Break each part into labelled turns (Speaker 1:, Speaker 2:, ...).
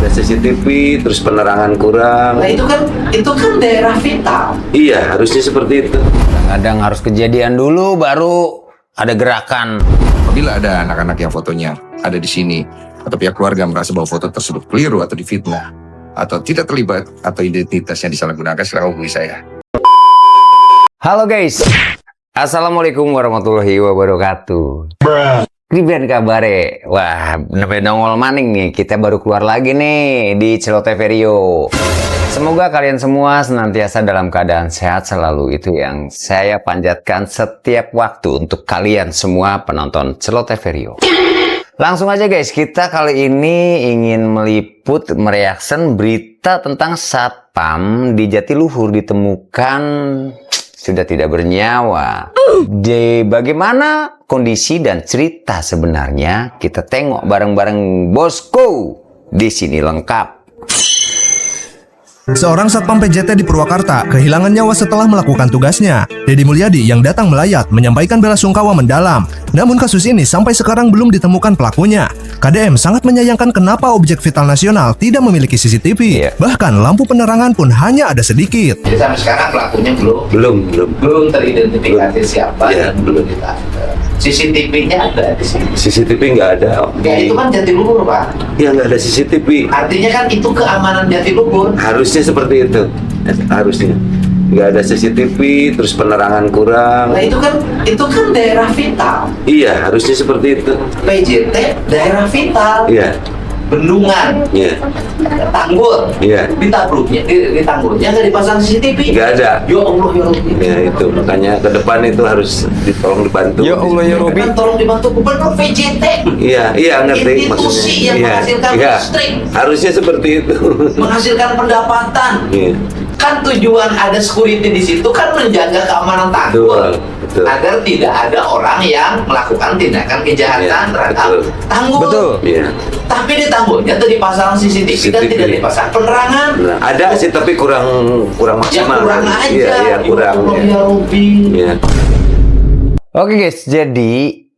Speaker 1: ada CCTV, terus penerangan kurang.
Speaker 2: Nah itu kan daerah vital.
Speaker 1: Iya, harusnya seperti itu.
Speaker 3: Kadang harus kejadian dulu baru ada gerakan.
Speaker 4: Apabila ada anak-anak yang fotonya ada di sini, atau pihak keluarga merasa bahwa foto tersebut keliru atau difitnah, atau tidak terlibat, atau identitasnya disalahgunakan, silakan hubungi saya.
Speaker 3: Halo guys, assalamualaikum warahmatullahi wabarakatuh. Gimana kabare? Wah, sampai nongol maning nih. Kita baru keluar lagi nih di Celoteverio. Semoga kalian semua senantiasa dalam keadaan sehat selalu. Itu yang saya panjatkan setiap waktu untuk kalian semua penonton Celoteverio. Langsung aja guys, kita kali ini ingin meliput mereaction berita tentang satpam di Jatiluhur ditemukan sudah tidak bernyawa. Bagaimana kondisi dan cerita sebenarnya? Kita tengok bareng-bareng bosku. Di sini lengkap.
Speaker 5: Seorang satpam PJT di Purwakarta kehilangan nyawa setelah melakukan tugasnya. Deddy Mulyadi yang datang melayat menyampaikan belasungkawa mendalam. Namun kasus ini sampai sekarang belum ditemukan pelakunya. KDM sangat menyayangkan kenapa objek vital nasional tidak memiliki CCTV. Bahkan lampu penerangan pun hanya ada sedikit.
Speaker 2: Jadi sampai sekarang pelakunya belum teridentifikasi siapa dan belum ditangkap. CCTV-nya ada di sini.
Speaker 1: CCTV nggak ada.
Speaker 2: Ya itu kan Jatiluhur, Pak.
Speaker 1: Ya nggak ada CCTV.
Speaker 2: Artinya kan itu keamanan Jatiluhur.
Speaker 1: Harusnya seperti itu. Harusnya. Nggak ada CCTV, terus penerangan kurang.
Speaker 2: Nah itu kan daerah vital.
Speaker 1: Iya, harusnya seperti itu.
Speaker 2: PJT daerah vital.
Speaker 1: Iya.
Speaker 2: Bendungan.
Speaker 1: Iya.
Speaker 2: Tanggul.
Speaker 1: Iya.
Speaker 2: Di tanggulnya nggak dipasang CCTV.
Speaker 1: Nggak ada.
Speaker 2: Ya Allah ya Rabbi.
Speaker 1: Ya itu makanya ke depan itu harus tolong dibantu.
Speaker 3: Ya Allah ya Rabbi.
Speaker 2: Kan tolong dibantu gubernur PJT.
Speaker 1: Iya ngerti
Speaker 2: Institusi
Speaker 1: maksudnya.
Speaker 2: yang menghasilkan listrik.
Speaker 1: Harusnya seperti itu.
Speaker 2: Menghasilkan pendapatan.
Speaker 1: Iya.
Speaker 2: Kan tujuan ada security di situ kan menjaga keamanan tanggul.
Speaker 1: Betul.
Speaker 2: Agar tidak ada orang yang melakukan tindakan kejahatan
Speaker 1: Iya,
Speaker 2: terhadap
Speaker 1: betul.
Speaker 2: tanggul.
Speaker 3: Betul.
Speaker 1: Iya.
Speaker 2: Tapi di tanggulnya tuh dipasang CCTV dan tidak dipasang penerangan.
Speaker 1: Nah, ada sih tapi kurang
Speaker 2: Ya
Speaker 1: maksimal.
Speaker 2: kurang aja.
Speaker 1: Iya, kurang.
Speaker 2: Ya Allah ya Rabbi.
Speaker 1: Iya.
Speaker 3: Oke guys, jadi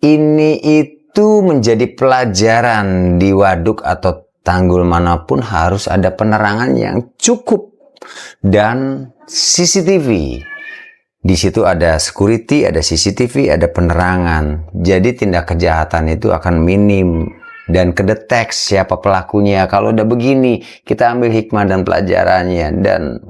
Speaker 3: ini itu menjadi pelajaran di waduk atau tanggul manapun harus ada penerangan yang cukup dan CCTV. Di situ ada security, ada CCTV, ada penerangan. Jadi tindak kejahatan itu akan minim dan kedetek siapa pelakunya. Kalau udah begini, kita ambil hikmah dan pelajarannya. Dan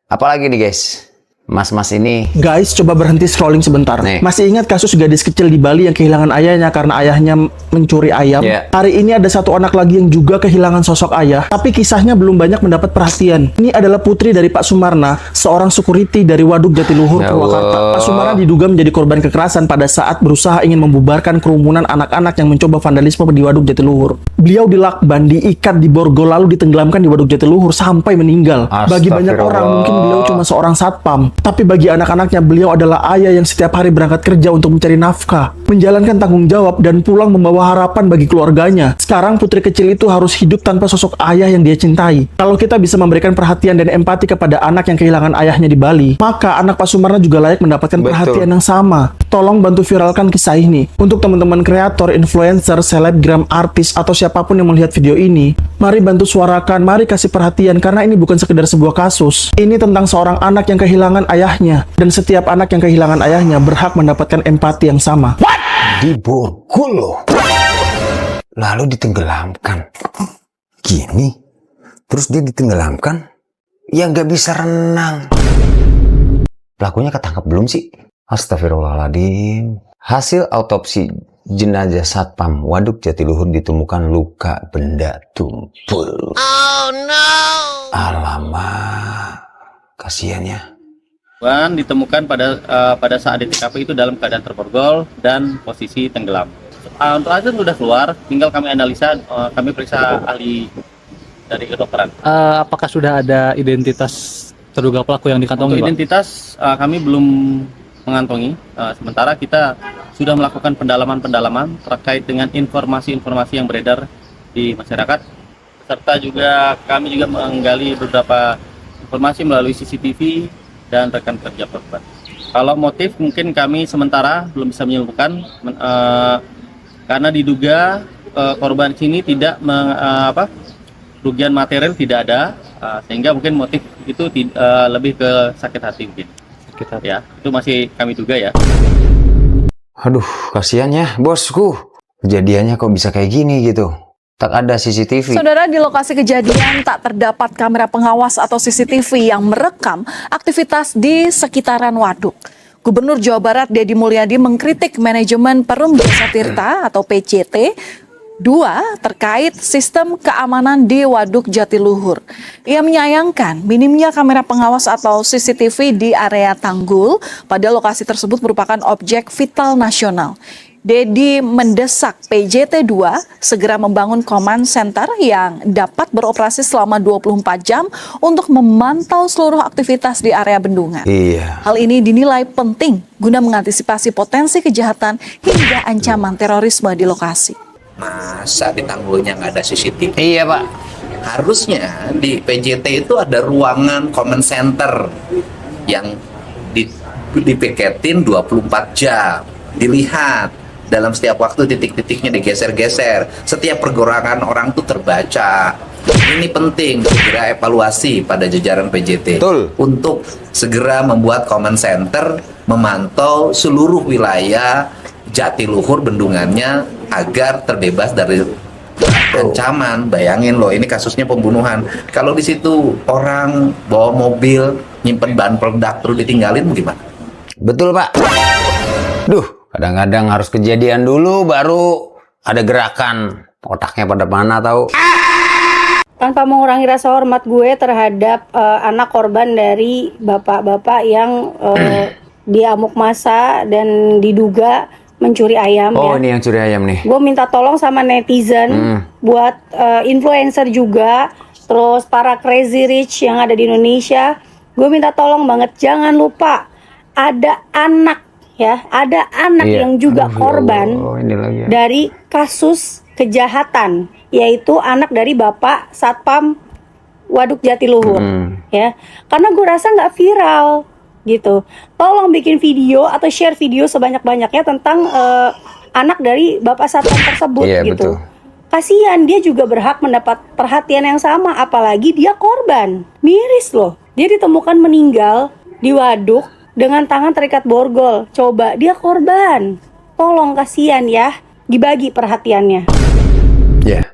Speaker 3: apalagi nih guys, mas-mas ini.
Speaker 6: Guys, coba berhenti scrolling sebentar.
Speaker 3: Nih.
Speaker 6: Masih ingat kasus gadis kecil di Bali yang kehilangan ayahnya karena ayahnya mencuri ayam?
Speaker 3: Yeah.
Speaker 6: Hari ini ada satu anak lagi yang juga kehilangan sosok ayah, tapi kisahnya belum banyak mendapat perhatian. Ini adalah putri dari Pak Sumarna, seorang security dari Waduk Jatiluhur,
Speaker 3: Ya
Speaker 6: Purwakarta.
Speaker 3: Allah.
Speaker 6: Pak Sumarna diduga menjadi korban kekerasan pada saat berusaha ingin membubarkan kerumunan anak-anak yang mencoba vandalisme di Waduk Jatiluhur. Beliau dilakban, diikat di borgol lalu ditenggelamkan di Waduk Jatiluhur sampai meninggal. Bagi banyak orang mungkin beliau cuma seorang satpam, tapi bagi anak-anaknya beliau adalah ayah yang setiap hari berangkat kerja untuk mencari nafkah, menjalankan tanggung jawab dan pulang membawa harapan bagi keluarganya. Sekarang putri kecil itu harus hidup tanpa sosok ayah yang dia cintai. Kalau kita bisa memberikan perhatian dan empati kepada anak yang kehilangan ayahnya di Bali, maka anak Pak Sumarna juga layak mendapatkan perhatian yang sama. Tolong bantu viralkan kisah ini. Untuk teman-teman kreator, influencer, selebgram, artis, atau siapapun yang melihat video ini, mari bantu suarakan, mari kasih perhatian, karena ini bukan sekedar sebuah kasus. Ini tentang seorang anak yang kehilangan ayahnya, dan setiap anak yang kehilangan ayahnya berhak mendapatkan empati yang sama.
Speaker 3: Di borgol loh. Lalu ditenggelamkan. Gini. Terus dia ditenggelamkan. Ya nggak bisa renang. Pelakunya ketangkap belum sih? Astagfirullahaladzim. Hasil autopsi jenazah satpam Waduk Jatiluhur ditemukan luka benda tumpul. Oh no. Alamak. Kasihan ya.
Speaker 7: Korban ditemukan pada saat di TKP itu dalam keadaan terborgol dan posisi tenggelam. Untuk hasil sudah keluar, tinggal kami analisa, kami periksa ahli dari kedokteran.
Speaker 8: Apakah sudah ada identitas terduga pelaku yang dikantongi,
Speaker 7: Untuk
Speaker 8: Pak?
Speaker 7: identitas kami belum mengantongi. Sementara kita sudah melakukan pendalaman terkait dengan informasi-informasi yang beredar di masyarakat, serta juga kami juga menggali beberapa informasi melalui CCTV dan rekan kerja korban. Kalau motif mungkin kami sementara belum bisa menyimpulkan karena diduga korban sini tidak kerugian material tidak ada, sehingga mungkin motif itu lebih ke sakit hati mungkin. Ya, itu masih kami duga ya.
Speaker 3: Aduh, kasihan ya, bosku. Kejadiannya kok bisa kayak gini gitu. Tak ada CCTV.
Speaker 9: Saudara, di lokasi kejadian tak terdapat kamera pengawas atau CCTV yang merekam aktivitas di sekitaran waduk. Gubernur Jawa Barat Deddy Mulyadi mengkritik manajemen Perum Jasa Tirta atau PJT 2 terkait sistem keamanan di Waduk Jatiluhur. Ia menyayangkan minimnya kamera pengawas atau CCTV di area tanggul, pada lokasi tersebut merupakan objek vital nasional. Deddy mendesak PJT 2 segera membangun command center yang dapat beroperasi selama 24 jam untuk memantau seluruh aktivitas di area bendungan.
Speaker 3: Iya.
Speaker 9: Hal ini dinilai penting guna mengantisipasi potensi kejahatan hingga ancaman terorisme di lokasi.
Speaker 2: Masa di tanggulnya nggak ada CCTV?
Speaker 3: Iya, Pak.
Speaker 2: Harusnya di PJT itu ada ruangan command center yang dipiketin 24 jam. Dilihat dalam setiap waktu titik-titiknya digeser-geser. Setiap pergerakan orang tuh terbaca. Ini penting segera evaluasi pada jajaran PJT.
Speaker 3: Betul.
Speaker 2: Untuk segera membuat command center memantau seluruh wilayah Jatiluhur bendungannya agar terbebas dari ancaman. Bayangin loh, ini kasusnya pembunuhan. Kalau di situ orang bawa mobil nyimpen bahan peledak terus ditinggalin gimana?
Speaker 3: Betul, Pak. Duh, kadang-kadang harus kejadian dulu baru ada gerakan. Otaknya pada mana tahu?
Speaker 10: Tanpa mengurangi rasa hormat gue terhadap anak korban dari bapak-bapak yang diamuk massa dan diduga mencuri ayam.
Speaker 3: Oh,
Speaker 10: ya.
Speaker 3: ini yang curi ayam nih.
Speaker 10: Gue minta tolong sama netizen, buat influencer juga, terus para crazy rich yang ada di Indonesia. Gue minta tolong banget, jangan lupa ada anak ya, ada anak yang juga korban dari kasus kejahatan, yaitu anak dari Bapak Satpam Waduk Jatiluhur, ya. Karena gue rasa nggak viral. Gitu, tolong bikin video atau share video sebanyak-banyaknya tentang anak dari Bapak Satpam tersebut, gitu.
Speaker 3: Betul.
Speaker 10: Kasihan, dia juga berhak mendapat perhatian yang sama, apalagi dia korban. Miris loh, dia ditemukan meninggal di waduk dengan tangan terikat borgol. Coba, dia korban. Tolong, kasihan ya, dibagi perhatiannya.
Speaker 3: Ya,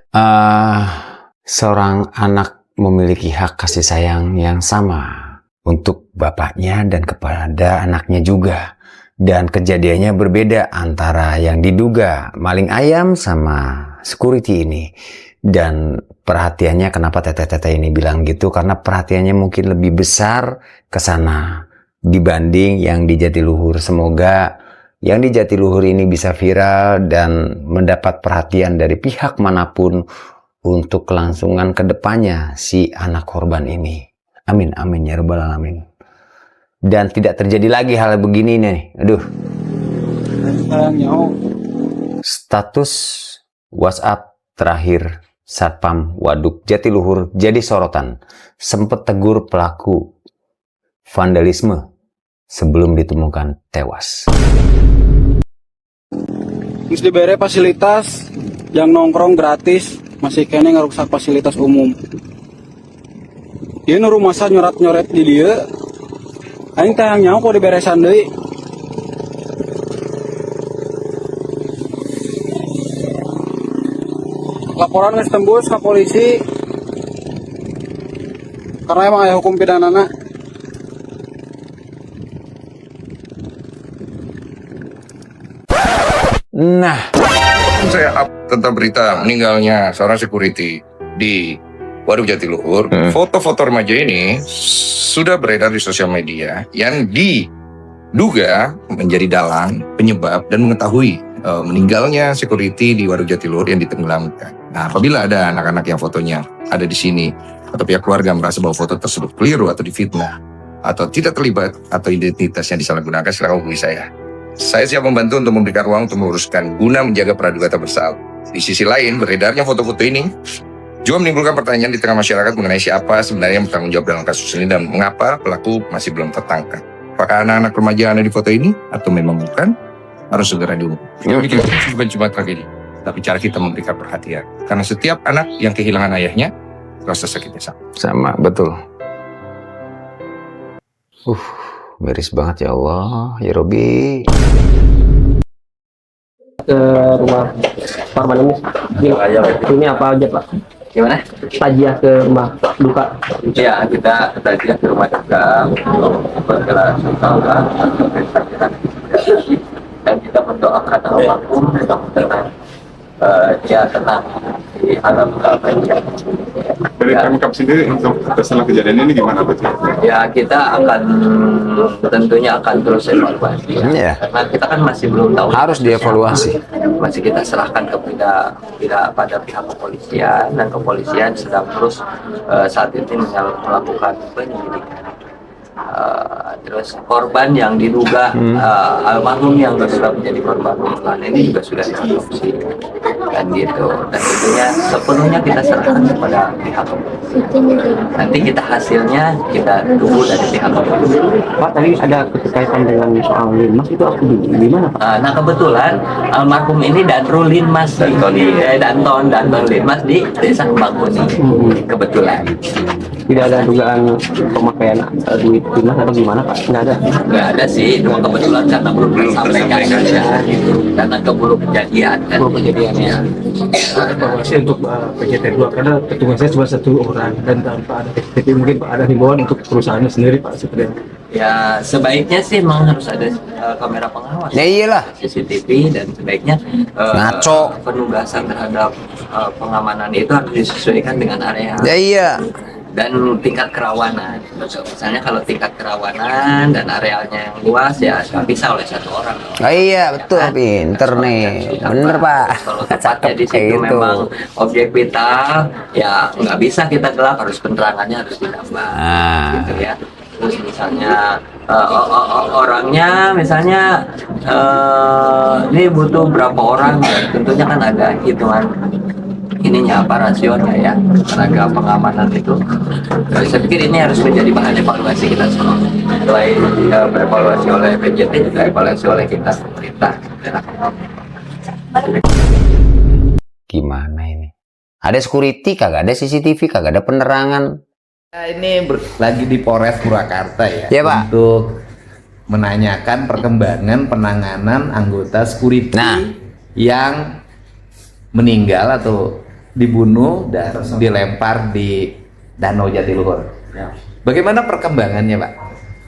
Speaker 3: seorang anak memiliki hak kasih sayang yang sama untuk bapaknya dan kepada anaknya juga. Dan kejadiannya berbeda antara yang diduga maling ayam sama security ini. Dan perhatiannya, kenapa teteh-teteh ini bilang gitu, karena perhatiannya mungkin lebih besar ke sana dibanding yang di Jatiluhur. Semoga yang di Jatiluhur ini bisa viral dan mendapat perhatian dari pihak manapun untuk kelangsungan kedepannya si anak korban ini. Amin, amin ya rabbal alamin. Dan tidak terjadi lagi hal begini nih. Aduh. Status WhatsApp terakhir Satpam Waduk Jatiluhur jadi sorotan. Sempat tegur pelaku vandalisme sebelum ditemukan tewas.
Speaker 11: Terus diberi fasilitas yang nongkrong gratis, masih kene ngerusak fasilitas umum. Dia nuru masa nyoret-nyoret di dia. Aing tayang nyawa kok diberesan deui. Laporan geus tembus ke polisi. Karena emang aya hukum pidanana.
Speaker 3: Nah,
Speaker 4: saya up tentang berita meninggalnya seorang security di Waduk Jatiluhur. Foto-foto remaja ini sudah beredar di sosial media yang diduga menjadi dalang, penyebab, dan mengetahui meninggalnya security di Waduk Jatiluhur yang ditenggelamkan. Nah, apabila ada anak-anak yang fotonya ada di sini, atau pihak keluarga merasa bahwa foto tersebut keliru atau difitnah, atau tidak terlibat, atau identitasnya disalahgunakan, silakan hubungi saya. Saya siap membantu untuk memberikan ruang untuk meluruskan guna menjaga praduga tak bersalah. Di sisi lain, beredarnya foto-foto ini juga menimbulkan pertanyaan di tengah masyarakat mengenai siapa sebenarnya yang bertanggung jawab dalam kasus ini dan mengapa pelaku masih belum tertangkap. Apakah anak-anak remaja yang ada di foto ini atau memang bukan? Harus segera dihukum. Bukan cuma tragedi, tapi cara kita memberikan perhatian. Karena setiap anak yang kehilangan ayahnya rasa sakitnya sama.
Speaker 3: Sama, betul. Miris banget ya Allah, ya Robi.
Speaker 7: Ke rumah korban ini apa aja Pak? Gimana? Tajiah ke rumah duka. Ya, kita tajiah ke rumah duka untuk bergelar sungkawa dan kita mendoakan almarhum mudah-mudahan dia tenang di alam kubur.
Speaker 12: Dari Pemkab sendiri untuk setelah kejadian ini gimana Pak?
Speaker 7: Ya, kita akan tentunya akan terus evaluasi ya. Karena kita kan masih belum tahu.
Speaker 3: Harus dievaluasi.
Speaker 7: Masih kita serahkan pada pihak kepolisian, dan kepolisian sedang terus saat ini melakukan penyelidikan. Terus korban yang diduga almarhum yang sudah menjadi korban pembunuhan ini juga sudah diotopsi dan gitu, dan tentunya sepenuhnya kita serahkan kepada pihak kepolisian. Nanti kita hasilnya kita tunggu dari pihak kepolisian. Pak, tadi ada keterkaitan dengan soal Linmas itu aku gimana Pak? Nah kebetulan almarhum ini Danrul Linmas Danton Linmas di Desa Kembangkuni. Kebetulan. Tidak ada dugaan pemakaian duit Linmas atau gimana Pak? Nggak ada? Nggak ada sih, cuma kebetulan karena belum tersampaikan saja gitu. Karena keburu kejadian kan. Kejadiannya.
Speaker 11: Evaluasi untuk PJT2 karena petugasnya cuma 1 orang dan tanpa ada PJT mungkin Pak ada himbauan untuk perusahaannya sendiri Pak seperti itu.
Speaker 7: Ya sebaiknya sih memang harus ada kamera pengawas.
Speaker 3: Ya iyalah.
Speaker 7: CCTV, dan sebaiknya
Speaker 3: Ngaco.
Speaker 7: penugasan terhadap pengamanan itu harus disesuaikan dengan area.
Speaker 3: Ya iya.
Speaker 7: Dan tingkat kerawanan. Misalnya kalau tingkat kerawanan dan arealnya yang luas ya nggak bisa oleh 1 orang.
Speaker 3: Oh iya betul, pinter nih, bener Pak.
Speaker 7: Kalau tepatnya di situ memang objek vital, ya nggak bisa kita gelap, harus penerangannya harus ditambah, gitu ya. Terus misalnya orangnya, misalnya ini butuh berapa orang, tentunya kan ada hitungan ininya apa rasionya ya, tenaga pengamanan itu. Saya pikir ini harus menjadi bahan evaluasi kita semua. Selain berevaluasi oleh PJT, juga evaluasi oleh kita pemerintah.
Speaker 3: Gimana ini? Ada security, kagak ada CCTV, kagak ada penerangan.
Speaker 2: Nah, ini lagi di Polres Purwakarta ya,
Speaker 3: Ya Pak.
Speaker 2: untuk menanyakan perkembangan penanganan anggota security yang meninggal atau dibunuh dan dilempar di Danau Jatiluhur. Bagaimana perkembangannya Pak?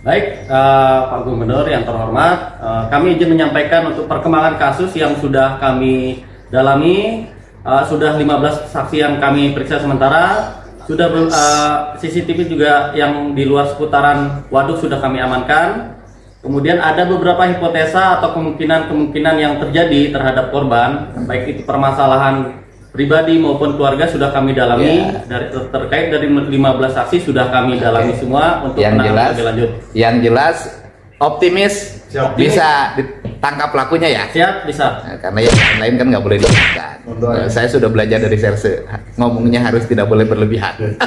Speaker 7: Baik, Pak Gubernur yang terhormat, kami izin menyampaikan untuk perkembangan kasus yang sudah kami dalami. Sudah 15 saksi yang kami periksa sementara, sudah CCTV juga yang di luar seputaran waduk sudah kami amankan. Kemudian ada beberapa hipotesa atau kemungkinan yang terjadi terhadap korban, baik itu permasalahan pribadi maupun keluarga sudah kami dalami. Terkait dari 15 saksi sudah kami dalami semua untuk penanganan lebih lanjut.
Speaker 2: Yang jelas optimis bisa ditangkap pelakunya ya?
Speaker 7: Siap, bisa.
Speaker 2: Nah, karena yang lain kan nggak boleh ditangkap. Saya sudah belajar dari Serse, ngomongnya harus tidak boleh berlebihan.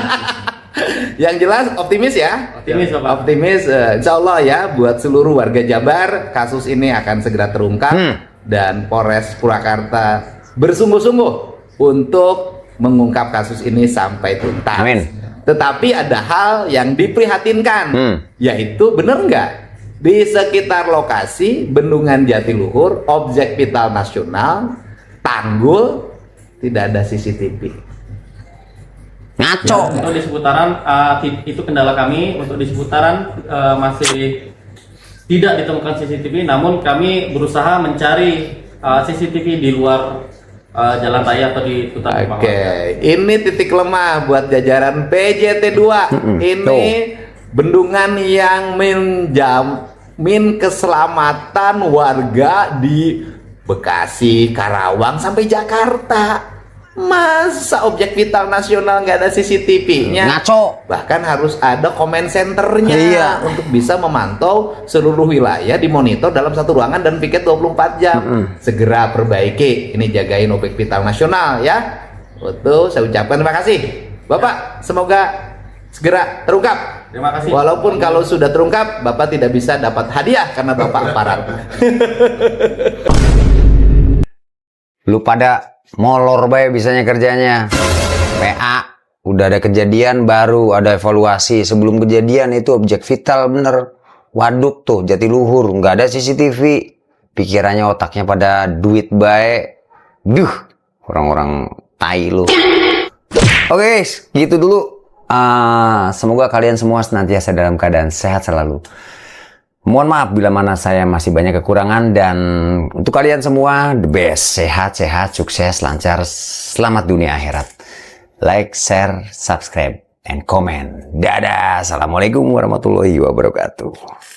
Speaker 2: Yang jelas optimis ya?
Speaker 7: Optimis Bapak.
Speaker 2: Optimis, insya Allah ya, buat seluruh warga Jabar, kasus ini akan segera terungkap dan Polres Purwakarta bersungguh-sungguh untuk mengungkap kasus ini sampai tuntas.
Speaker 3: Amin.
Speaker 2: Tetapi ada hal yang diprihatinkan, yaitu benar nggak di sekitar lokasi Bendungan Jatiluhur, objek vital nasional, tanggul, tidak ada CCTV.
Speaker 3: Ngaco.
Speaker 7: Ya, untuk di seputaran itu kendala kami. Untuk di seputaran masih tidak ditemukan CCTV, namun kami berusaha mencari CCTV di luar jalan raya atau di hutan.
Speaker 2: Ini titik lemah buat jajaran PJT2. Ini bendungan yang menjamin keselamatan warga di Bekasi, Karawang sampai Jakarta. Masa objek vital nasional nggak ada CCTV-nya?
Speaker 3: Ngaco.
Speaker 2: Bahkan harus ada comment center-nya untuk bisa memantau seluruh wilayah, dimonitor dalam satu ruangan dan piket 24 jam. Segera perbaiki, ini jagain objek vital nasional ya. Betul, saya ucapkan terima kasih Bapak, semoga segera terungkap.
Speaker 7: Terima kasih.
Speaker 2: Walaupun kalau sudah terungkap, Bapak tidak bisa dapat hadiah karena Bapak aparat.
Speaker 3: Lu pada molor bae bisanya kerjanya. PA Udah ada kejadian baru ada evaluasi. Sebelum kejadian itu objek vital bener. Waduk tuh Jatiluhur nggak ada CCTV. Pikirannya otaknya pada duit baik. Duh, orang-orang tai lu. Oke guys, gitu dulu. Semoga kalian semua senantiasa dalam keadaan sehat selalu. Mohon maaf bila mana saya masih banyak kekurangan, dan untuk kalian semua the best, sehat-sehat, sukses, lancar, selamat dunia akhirat. Like, share, subscribe, and comment. Dadah. Assalamualaikum warahmatullahi wabarakatuh.